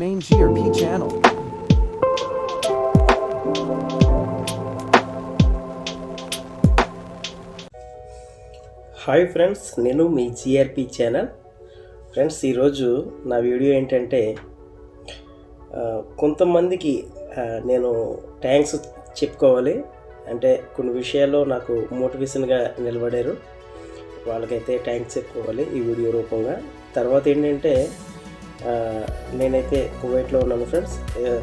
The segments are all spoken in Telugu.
main GRP channel. Hi friends, నేను మీ జిఆర్పి ఛానల్. ఫ్రెండ్స్, ఈరోజు నా వీడియో ఏంటంటే కొంతమందికి నేను థ్యాంక్స్ చెప్పుకోవాలి. అంటే కొన్ని విషయాల్లో నాకు మోటివేషన్గా నిలబడారు, వాళ్ళకైతే థ్యాంక్స్ చెప్పుకోవాలి ఈ వీడియో రూపంగా. తర్వాత ఏంటంటే నేనైతే కువైట్లో ఉన్నాను ఫ్రెండ్స్.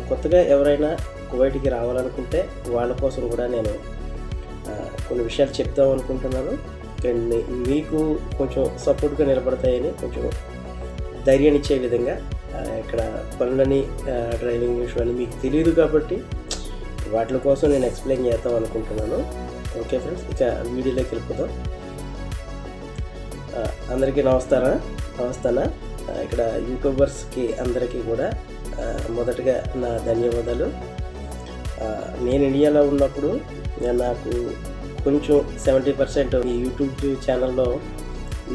కొత్తగా ఎవరైనా కువైట్కి రావాలనుకుంటే వాళ్ళ కోసం కూడా నేను కొన్ని విషయాలు చెప్దాం అనుకుంటున్నాను. మీకు కొంచెం సపోర్ట్గా నిలబడతాయని, కొంచెం ధైర్యాన్ని ఇచ్చే విధంగా. ఇక్కడ పనులని, డ్రైవింగ్ విషయాన్ని మీకు తెలియదు కాబట్టి వాటి కోసం నేను ఎక్స్ప్లెయిన్ చేద్దాం అనుకుంటున్నాను. ఓకే ఫ్రెండ్స్, ఇక వీడియోలోకి వెళ్ళిపోతాం. అందరికీ నమస్తానా. ఇక్కడ యూట్యూబర్స్కి అందరికీ కూడా మొదటగా నా ధన్యవాదాలు. నేను ఇండియాలో ఉన్నప్పుడు నాకు కొంచెం 70% ఈ యూట్యూబ్ ఛానల్లో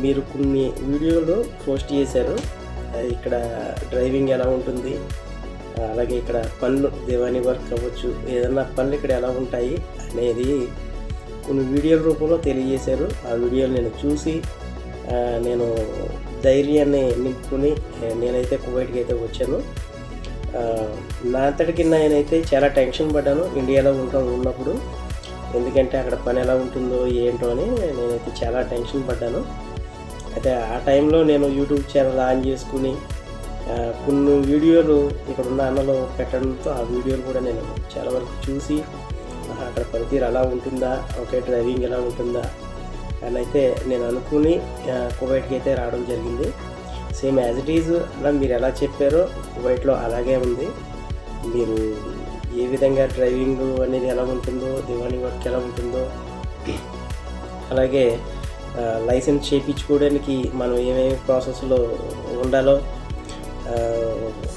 మీరు కొన్ని వీడియోలు పోస్ట్ చేశారు. ఇక్కడ డ్రైవింగ్ ఎలా ఉంటుంది, అలాగే ఇక్కడ పనులు, దివానీ వర్క్ అవ్వచ్చు, ఏదన్నా పనులు ఇక్కడ ఎలా ఉంటాయి అనేది కొన్ని వీడియోల రూపంలో తెలియజేశారు. ఆ వీడియోలు నేను చూసి నేను ధైర్యాన్ని నింపుకుని నేనైతే కువైట్కి అయితే వచ్చాను. నా అంతటికి నేనైతే చాలా టెన్షన్ పడ్డాను ఇండియాలో ఉన్నప్పుడు. ఎందుకంటే అక్కడ పని ఎలా ఉంటుందో ఏంటో అని నేనైతే చాలా టెన్షన్ పడ్డాను. అయితే ఆ టైంలో నేను యూట్యూబ్ ఛానల్ ఆన్ చేసుకుని కొన్ని వీడియోలు ఇక్కడ ఉన్న అన్నలో పెట్టడంతో ఆ వీడియోలు కూడా నేను చాలా వరకు చూసి అక్కడ పనితీరు ఎలా ఉంటుందా, ఓకే డ్రైవింగ్ ఎలా ఉంటుందా అని అయితే నేను అనుకుని కువైట్కి అయితే రావడం జరిగింది. సేమ్ యాజ్ ఇట్ ఈజ్ అలా మీరు ఎలా చెప్పారో కువైట్లో అలాగే ఉంది. మీరు ఏ విధంగా డ్రైవింగ్ అనేది ఎలా ఉంటుందో, దివానీ వర్క్ ఎలా ఉంటుందో, అలాగే లైసెన్స్ చేయించుకోవడానికి మనం ఏమేమి ప్రాసెస్లో ఉండాలో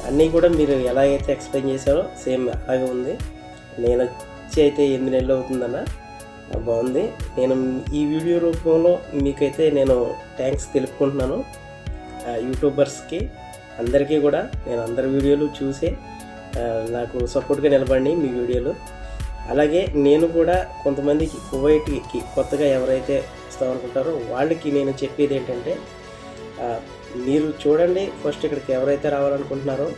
అన్నీ కూడా మీరు ఎలాగైతే ఎక్స్ప్లెయిన్ చేశారో సేమ్ అలాగే ఉంది. నేను వచ్చి అయితే 8 నెలలు అవుతుందన్న, బాగుంది. నేను ఈ వీడియో రూపంలో మీకైతే నేను థ్యాంక్స్ తెలుపుకుంటున్నాను. యూట్యూబర్స్కి అందరికీ కూడా నేను అందరి వీడియోలు చూసే నాకు సపోర్ట్గా నిలబడి మీ వీడియోలు. అలాగే నేను కూడా కొంతమందికి కువైట్కి కొత్తగా ఎవరైతే వస్తామనుకుంటారో వాళ్ళకి నేను చెప్పేది ఏంటంటే, మీరు చూడండి ఫస్ట్ ఇక్కడికి ఎవరైతే రావాలనుకుంటున్నారో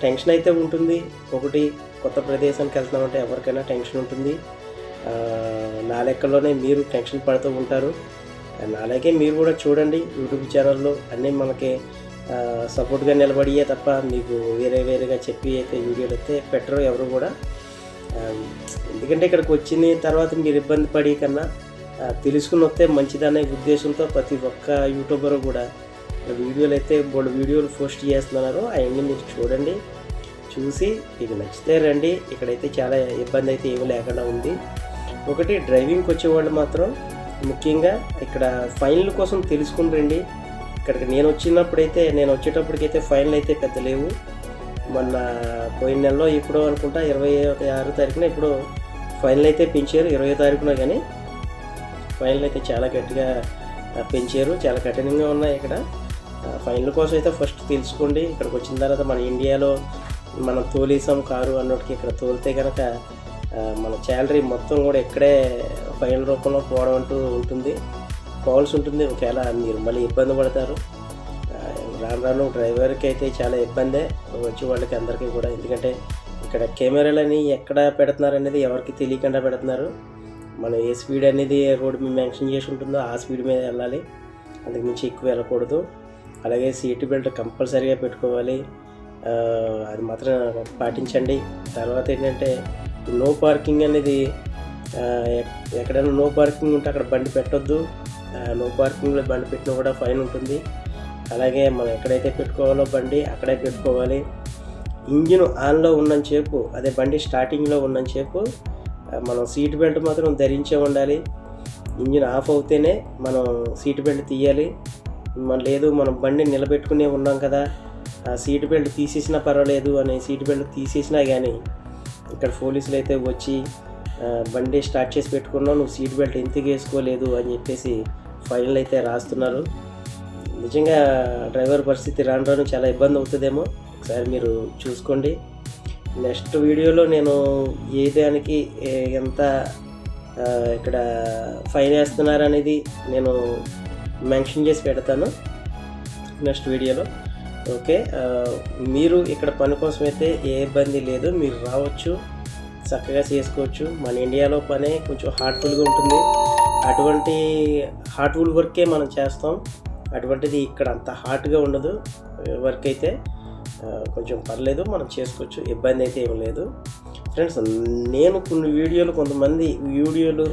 టెన్షన్ అయితే ఉంటుంది. ఒకటి, కొత్త ప్రదేశానికి వెళ్తున్నామంటే ఎవరికైనా టెన్షన్ ఉంటుంది. నా లెక్కలోనే మీరు టెన్షన్ పడుతూ ఉంటారు. అలాగే మీరు కూడా చూడండి యూట్యూబ్ ఛానల్లో అన్నీ మనకి సపోర్ట్గా నిలబడియే తప్ప మీకు వేరేగా చెప్పి అయితే వీడియోలు అయితే పెట్టరు ఎవరు కూడా. ఎందుకంటే ఇక్కడికి వచ్చిన తర్వాత మీరు ఇబ్బంది పడి కన్నా తెలుసుకుని వస్తే మంచిదనే ఉద్దేశంతో ప్రతి ఒక్క యూట్యూబర్ కూడా వీడియోలు అయితే వీడియోలు పోస్ట్ చేస్తున్నారు. అవన్నీ మీరు చూడండి, చూసి మీకు నచ్చితే రండి. ఇక్కడైతే చాలా ఇబ్బంది అయితే ఏమీ లేకుండా ఉంది. ఒకటి, డ్రైవింగ్కి వచ్చేవాళ్ళు మాత్రం ముఖ్యంగా ఇక్కడ ఫైన్ల కోసం తెలుసుకుని రండి. ఇక్కడికి నేను వచ్చేటప్పటికైతే ఫైన్లు అయితే పెద్ద లేవు. మొన్న పోయిన నెలలో ఇప్పుడు అనుకుంటా 26 తారీఖున ఇప్పుడు ఫైన్లు అయితే పెంచారు. 20 తారీఖున కానీ ఫైన్లు అయితే చాలా గట్టిగా పెంచారు, చాలా కఠినంగా ఉన్నాయి. ఇక్కడ ఫైన్ల కోసం అయితే ఫస్ట్ తెలుసుకోండి. ఇక్కడికి వచ్చిన తర్వాత మన ఇండియాలో మనం తోలేసాం కారు అన్నట్టుకి ఇక్కడ తోలితే కనుక మన శాలరీ మొత్తం కూడా ఇక్కడే ఫైన్ రూపంలో పోవడం అంటూ ఉంటుంది, పోవాల్సి ఉంటుంది. ఒకవేళ మీరు మళ్ళీ ఇబ్బంది పడతారు. రాను డ్రైవర్కి అయితే చాలా ఇబ్బందే వచ్చే వాళ్ళకి అందరికీ కూడా. ఎందుకంటే ఇక్కడ కెమెరాలని ఎక్కడ పెడుతున్నారు అనేది ఎవరికి తెలియకుండా పెడుతున్నారు. మనం ఏ స్పీడ్ అనేది రోడ్డు మీద మెన్షన్ చేసి ఉంటుందో ఆ స్పీడ్ మీద వెళ్ళాలి, అందుకు మించి ఎక్కువ వెళ్ళకూడదు. అలాగే సీట్ బెల్ట్ కంపల్సరీగా పెట్టుకోవాలి, అది మాత్రం పాటించండి. తర్వాత ఏంటంటే నో పార్కింగ్ అనేది, ఎక్కడైనా నో పార్కింగ్ ఉంటే అక్కడ బండి పెట్టొద్దు. నో పార్కింగ్లో బండి పెట్టినా కూడా ఫైన్ ఉంటుంది. అలాగే మనం ఎక్కడైతే పెట్టుకోవాలో బండి అక్కడే పెట్టుకోవాలి. ఇంజిన్ ఆన్లో ఉన్నంతసేపు, అదే బండి స్టార్టింగ్లో ఉన్నంతసేపు మనం సీట్ బెల్ట్ మాత్రం ధరించే ఉండాలి. ఇంజిన్ ఆఫ్ అవుతేనే మనం సీట్ బెల్ట్ తీయాలి. లేదు మనం బండి నిలబెట్టుకునే ఉన్నాం కదా, సీట్ బెల్ట్ తీసేసినా పర్వాలేదు అని సీట్ బెల్ట్ తీసేసినా కానీ ఇక్కడ పోలీసులు అయితే వచ్చి బండి స్టార్ట్ చేసి పెట్టుకున్నావు, నువ్వు సీట్ బెల్ట్ ఎందుకు వేసుకోలేదు అని చెప్పేసి ఫైన్లు అయితే రాస్తున్నారు. నిజంగా డ్రైవర్ పరిస్థితి రాను చాలా ఇబ్బంది అవుతుందేమో. ఒకసారి మీరు చూసుకోండి. నెక్స్ట్ వీడియోలో నేను ఏ దానికి ఎంత ఇక్కడ ఫైన్ వేస్తున్నారు అనేది నేను మెన్షన్ చేసి పెడతాను నెక్స్ట్ వీడియోలో. ఓకే, మీరు ఇక్కడ పని కోసం అయితే ఏ ఇబ్బంది లేదు, మీరు రావచ్చు, చక్కగా చేసుకోవచ్చు. మన ఇండియాలో పనే కొంచెం హార్ట్ఫుల్గా ఉంటుంది, అటువంటి హార్ట్ఫుల్ వర్కే మనం చేస్తాం. అటువంటిది ఇక్కడ అంత హార్ట్గా ఉండదు వర్క్ అయితే. కొంచెం పర్లేదు, మనం చేసుకోవచ్చు, ఇబ్బంది అయితే ఏం లేదు ఫ్రెండ్స్. నేను కొన్ని వీడియోలు, కొంతమంది వీడియోలు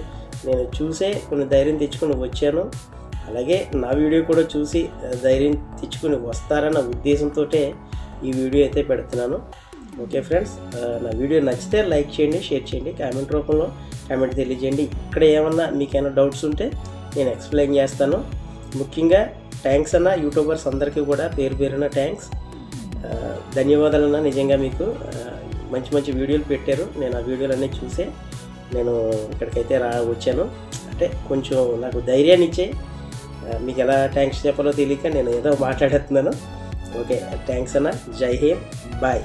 నేను చూసే కొన్ని ధైర్యం తెచ్చుకొని వచ్చాను. అలాగే నా వీడియో కూడా చూసి ధైర్యం తెచ్చుకొని వస్తారన్న ఉద్దేశంతో ఈ వీడియో అయితే పెడుతున్నాను. ఓకే ఫ్రెండ్స్, నా వీడియో నచ్చితే లైక్ చేయండి, షేర్ చేయండి, కామెంట్ రూపంలో కామెంట్ తెలియజేయండి. ఇక్కడ ఏమన్నా మీకైనా డౌట్స్ ఉంటే నేను ఎక్స్ప్లెయిన్ చేస్తాను. ముఖ్యంగా థ్యాంక్స్ అన్న యూట్యూబర్స్ అందరికీ కూడా పేరు పేరున థ్యాంక్స్, ధన్యవాదాలన్నా. నిజంగా మీకు మంచి మంచి వీడియోలు పెట్టారు. నేను ఆ వీడియోలన్నీ చూసే నేను ఇక్కడికైతే వచ్చాను. అంటే కొంచెం నాకు ధైర్యాన్ని ఇచ్చే, మీకు ఎలా థ్యాంక్స్ చెప్పాలో తెలియక నేను ఏదో మాట్లాడుతున్నాను. ఓకే, థ్యాంక్స్ అన్న. జై హింద్, బాయ్.